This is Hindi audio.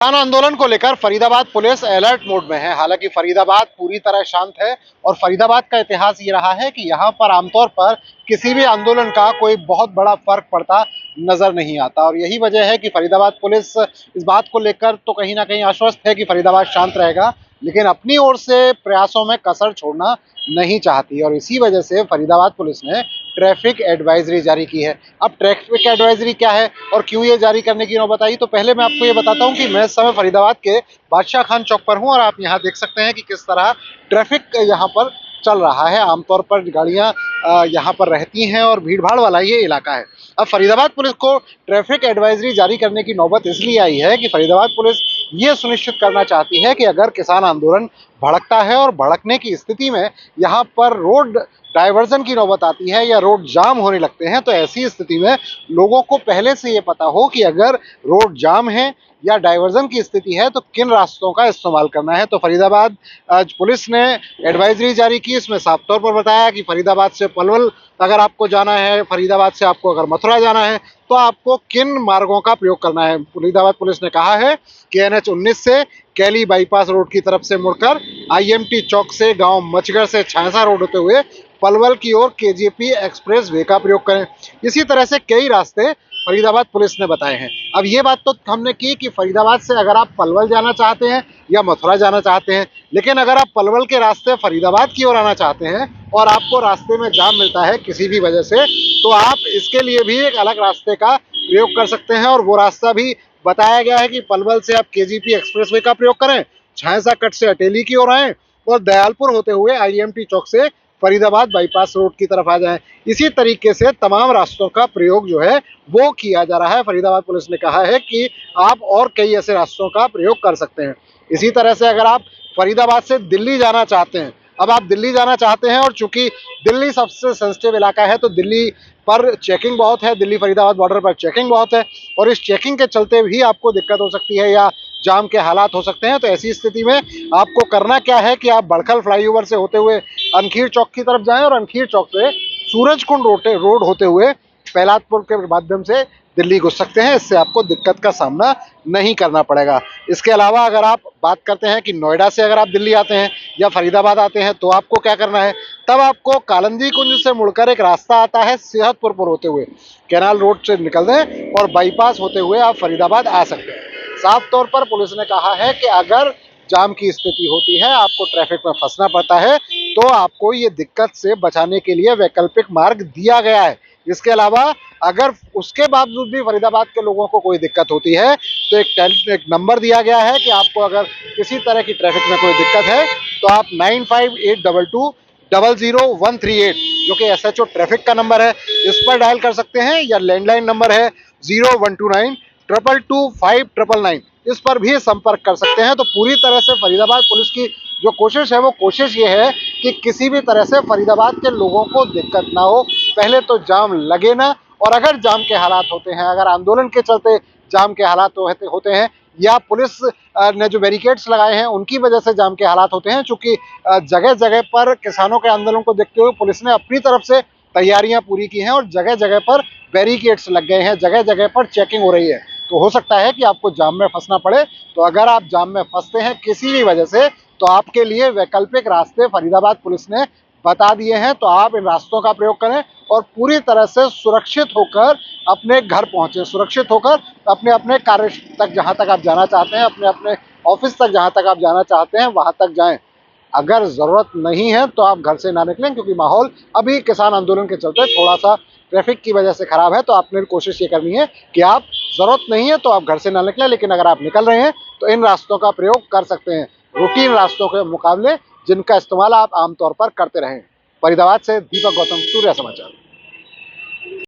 किसान आंदोलन को लेकर फरीदाबाद पुलिस अलर्ट मोड में है। हालांकि फरीदाबाद पूरी तरह शांत है और फरीदाबाद का इतिहास ये रहा है कि यहाँ पर आमतौर पर किसी भी आंदोलन का कोई बहुत बड़ा फर्क पड़ता नजर नहीं आता और यही वजह है कि फरीदाबाद पुलिस इस बात को लेकर तो कहीं ना कहीं आश्वस्त है कि फरीदाबाद शांत रहेगा, लेकिन अपनी ओर से प्रयासों में कसर छोड़ना नहीं चाहती और इसी वजह से फरीदाबाद पुलिस ने ट्रैफिक एडवाइजरी जारी की है। अब ट्रैफिक एडवाइजरी क्या है और क्यों ये जारी करने की नौबत आई, तो पहले मैं आपको ये बताता हूँ कि मैं इस समय फरीदाबाद के बादशाह खान चौक पर हूँ और आप यहाँ देख सकते हैं कि किस तरह ट्रैफिक यहाँ पर चल रहा है। आमतौर पर गाड़ियाँ यहाँ पर रहती हैं और भीड़ भाड़ वाला ये इलाका है। अब फरीदाबाद पुलिस को ट्रैफिक एडवाइजरी जारी करने की नौबत इसलिए आई है कि फरीदाबाद पुलिस ये सुनिश्चित करना चाहती है कि अगर किसान आंदोलन भड़कता है और भड़कने की स्थिति में यहाँ पर रोड डाइवर्जन की नौबत आती है या रोड जाम होने लगते हैं, तो ऐसी स्थिति में लोगों को पहले से ये पता हो कि अगर रोड जाम है या डाइवर्जन की स्थिति है तो किन रास्तों का इस्तेमाल करना है। तो फरीदाबाद आज पुलिस ने एडवाइजरी जारी की। इसमें साफ तौर पर बताया कि फरीदाबाद से पलवल अगर आपको जाना है, फरीदाबाद से आपको अगर मथुरा जाना है, तो आपको किन मार्गों का प्रयोग करना है। फरीदाबाद पुलिस ने कहा है कि NH-19 से कैली बाईपास रोड की तरफ से मुड़कर IMT चौक से गांव मचगर से छांसा रोड होते हुए पलवल की ओर KJP एक्सप्रेस वे का प्रयोग करें। इसी तरह से कई रास्ते फरीदाबाद पुलिस ने बताए हैं। अब ये बात तो हमने की कि फरीदाबाद से अगर आप पलवल जाना चाहते हैं या मथुरा जाना चाहते हैं, लेकिन अगर आप पलवल के रास्ते फरीदाबाद की ओर आना चाहते हैं और आपको रास्ते में जाम मिलता है किसी भी वजह से, तो आप इसके लिए भी एक अलग रास्ते का प्रयोग कर सकते हैं और वो रास्ता भी बताया गया है कि पलवल से आप KJP एक्सप्रेस वे का प्रयोग करें, झांसा कट से अटेली की ओर आएँ और दयालपुर होते हुए IMT चौक से फरीदाबाद बाईपास रोड की तरफ आ जाएं। इसी तरीके से तमाम रास्तों का प्रयोग जो है वो किया जा रहा है। फरीदाबाद पुलिस ने कहा है कि आप और कई ऐसे रास्तों का प्रयोग कर सकते हैं। इसी तरह से अगर आप फरीदाबाद से दिल्ली जाना चाहते हैं, अब आप दिल्ली जाना चाहते हैं और चूंकि दिल्ली सबसे सेंसिटिव इलाका है तो दिल्ली पर चेकिंग बहुत है, दिल्ली फरीदाबाद बॉर्डर पर चेकिंग बहुत है और इस चेकिंग के चलते भी आपको दिक्कत हो सकती है या जाम के हालात हो सकते हैं। तो ऐसी स्थिति में आपको करना क्या है कि आप बड़खल फ्लाईओवर से होते हुए अनखीर चौक की तरफ जाएं और अनखीर चौक से सूरजकुंड रोड होते हुए पहलादपुर के माध्यम से दिल्ली घुस सकते हैं। इससे आपको दिक्कत का सामना नहीं करना पड़ेगा। इसके अलावा अगर आप बात करते हैं कि नोएडा से अगर आप दिल्ली आते हैं या फरीदाबाद आते हैं तो आपको क्या करना है, तब आपको कालंदी कुंज से मुड़कर एक रास्ता आता है सेहतपुर पर होते हुए कैनाल रोड से निकल दें और बाईपास होते हुए आप फरीदाबाद आ सकते हैं। साफ तौर पर पुलिस ने कहा है कि अगर जाम की स्थिति होती है, आपको ट्रैफिक में फंसना पड़ता है, तो आपको ये दिक्कत से बचाने के लिए वैकल्पिक मार्ग दिया गया है। इसके अलावा अगर उसके बावजूद भी फरीदाबाद के लोगों को कोई दिक्कत होती है तो एक नंबर दिया गया है कि आपको अगर किसी तरह की ट्रैफिक में कोई दिक्कत है तो आप 9582200138 जो कि SHO ट्रैफिक का नंबर है, इस पर डायल कर सकते हैं या लैंडलाइन नंबर है 0129222599, इस पर भी संपर्क कर सकते हैं। तो पूरी तरह से फरीदाबाद पुलिस की जो कोशिश है वो कोशिश ये है कि किसी भी तरह से फरीदाबाद के लोगों को दिक्कत ना हो, पहले तो जाम लगे ना, और अगर जाम के हालात होते हैं, अगर आंदोलन के चलते जाम के हालात होते हैं या पुलिस ने जो बैरिकेड्स लगाए हैं उनकी वजह से जाम के हालात होते हैं, चूंकि जगह जगह पर किसानों के आंदोलन को देखते हुए पुलिस ने अपनी तरफ से तैयारियां पूरी की हैं और जगह जगह पर बैरिकेड्स लग गए हैं, जगह जगह पर चेकिंग हो रही है। तो हो सकता है कि आपको जाम में फंसना पड़े। तो अगर आप जाम में फंसते हैं किसी भी वजह से, तो आपके लिए वैकल्पिक रास्ते फरीदाबाद पुलिस ने बता दिए हैं। तो आप इन रास्तों का प्रयोग करें और पूरी तरह से सुरक्षित होकर अपने घर पहुंचे, सुरक्षित होकर अपने अपने कार्य तक जहां तक आप जाना चाहते हैं, अपने अपने ऑफिस तक जहां तक आप जाना चाहते हैं वहां तक जाएं। अगर जरूरत नहीं है तो आप घर से ना निकलें, क्योंकि माहौल अभी किसान आंदोलन के चलते थोड़ा सा ट्रैफिक की वजह से खराब है। तो आपने कोशिश ये करनी है कि आप जरूरत नहीं है तो आप घर से ना निकलें, लेकिन अगर आप निकल रहे हैं तो इन रास्तों का प्रयोग कर सकते हैं, रूटीन रास्तों के मुकाबले जिनका इस्तेमाल आप आमतौर पर करते रहें। फरीदाबाद से दीपक गौतम, सूर्या समाचार।